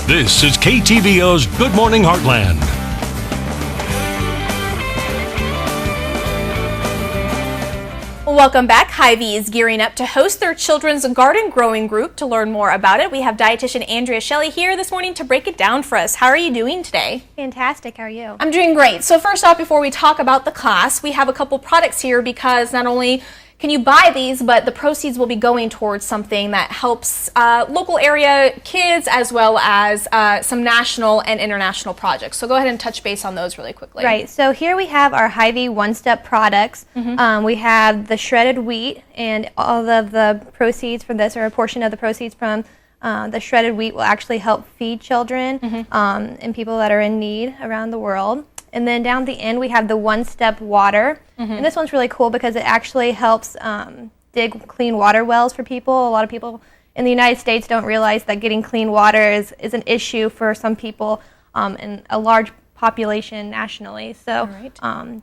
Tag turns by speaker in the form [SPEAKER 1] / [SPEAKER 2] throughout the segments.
[SPEAKER 1] This is KTVO's Good Morning Heartland.
[SPEAKER 2] Welcome back. Hy-Vee is gearing up to host their children's garden growing group. To learn more about it, we have dietitian Andrea Shelley here this morning to break it down for us. How are you doing today?
[SPEAKER 3] Fantastic. How are you?
[SPEAKER 2] I'm doing great. So first off, before we talk about the class, we have a couple products here because not only can you buy these, but the proceeds will be going towards something that helps local area kids as well as some national and international projects. So go ahead and touch base on those really quickly.
[SPEAKER 3] Right. So here we have our Hy-Vee one-step products. We have the shredded wheat, and all of the proceeds from this, or a portion of the proceeds from the shredded wheat, will actually help feed children and people that are in need around the world. And then down the end, we have the one-step water. And this one's really cool because it actually helps dig clean water wells for people. A lot of people in the United States don't realize that getting clean water is an issue for some people and a large population nationally. So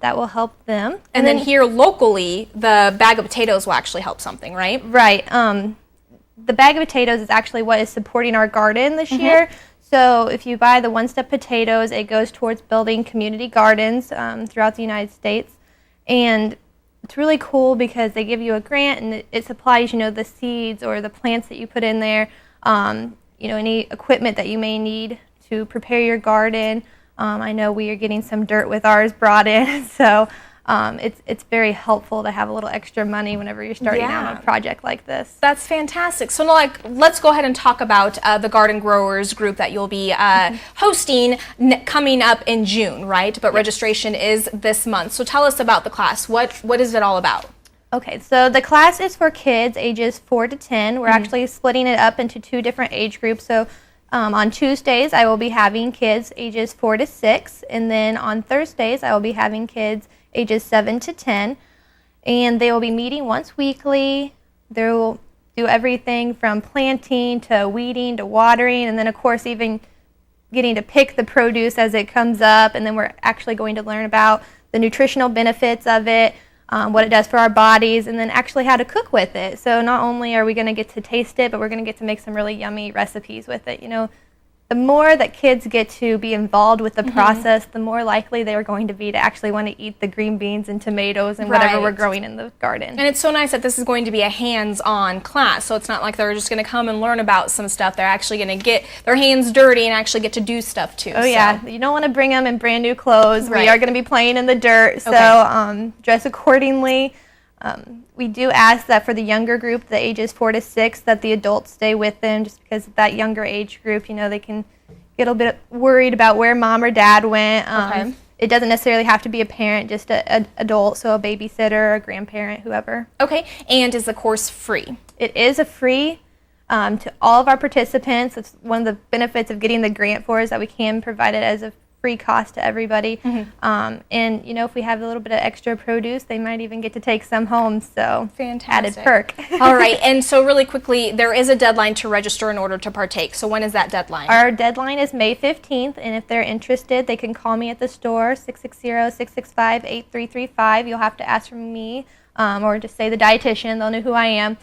[SPEAKER 3] that will help them.
[SPEAKER 2] And then here locally, the bag of potatoes will actually help something, right?
[SPEAKER 3] Right. The bag of potatoes is actually what is supporting our garden this year. So if you buy the one-step potatoes, it goes towards building community gardens throughout the United States. And it's really cool because they give you a grant and it supplies, the seeds or the plants that you put in there, any equipment that you may need to prepare your garden. I know we are getting some dirt with ours brought in, so it's very helpful to have a little extra money whenever you're starting out on a project like this.
[SPEAKER 2] That's fantastic. So let's go ahead and talk about the garden growers group that you'll be hosting coming up in June, right? But registration is this month. So tell us about the class. What is it all about?
[SPEAKER 3] Okay, so the class is for kids ages 4 to 10. We're actually splitting it up into 2 different age groups. So on Tuesdays, I will be having kids ages 4 to 6. And then on Thursdays, I will be having kids ages 7 to 10, and they will be meeting once weekly. They will do everything from planting to weeding to watering, and then of course even getting to pick the produce as it comes up. And then we're actually going to learn about the nutritional benefits of it, what it does for our bodies, and then actually how to cook with it. So not only are we going to get to taste it, but we're going to get to make some really yummy recipes with it. The more that kids get to be involved with the process, the more likely they are going to be to actually want to eat the green beans and tomatoes and whatever we're growing in the garden.
[SPEAKER 2] And it's so nice that this is going to be a hands-on class, so it's not like they're just going to come and learn about some stuff. They're actually going to get their hands dirty and actually get to do stuff too.
[SPEAKER 3] Oh yeah, you don't want to bring them in brand new clothes. We are going to be playing in the dirt, so dress accordingly. We do ask that for the younger group, the ages 4 to 6, that the adults stay with them, just because that younger age group, they can get a bit worried about where mom or dad went. It doesn't necessarily have to be a parent, just an adult, so a babysitter, a grandparent, whoever.
[SPEAKER 2] Okay, and is the course free?
[SPEAKER 3] It is a free to all of our participants. It's one of the benefits of getting the grant for is that we can provide it as a free cost to everybody. And if we have a little bit of extra produce, they might even get to take some home. So
[SPEAKER 2] fantastic.
[SPEAKER 3] Added perk.
[SPEAKER 2] All right, and so really quickly, there is a deadline to register in order to partake. So when is that deadline?
[SPEAKER 3] Our deadline is May 15th, and if they're interested, they can call me at the store, 660-665-8335. You'll have to ask for me, or just say the dietitian. They'll know who I am.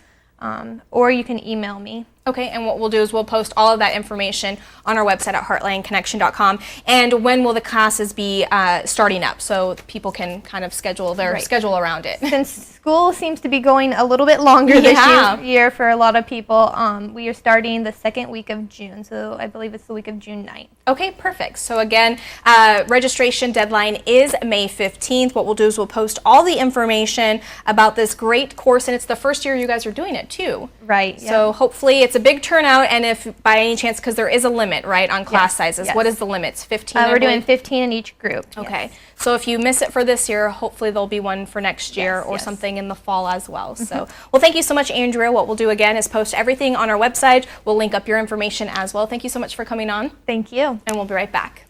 [SPEAKER 3] Or you can email me.
[SPEAKER 2] Okay, and what we'll do is we'll post all of that information on our website at heartlandconnection.com. And when will the classes be starting up so people can kind of schedule their schedule around it?
[SPEAKER 3] Since school seems to be going a little bit longer this year for a lot of people, we are starting the second week of June. So I believe it's the week of June 9th.
[SPEAKER 2] Okay, perfect. So again, registration deadline is May 15th. What we'll do is we'll post all the information about this great course, and it's the first year you guys are doing it too.
[SPEAKER 3] Right.
[SPEAKER 2] So hopefully it's a big turnout, and if by any chance, because there is a limit, right, on class sizes. What is the limit? It's 15?
[SPEAKER 3] We're doing 15 in each group.
[SPEAKER 2] Okay. So if you miss it for this year, hopefully there'll be one for next year or something in the fall as well. So, well, thank you so much, Andrea. What we'll do again is post everything on our website. We'll link up your information as well. Thank you so much for coming on.
[SPEAKER 3] Thank you.
[SPEAKER 2] And we'll be right back.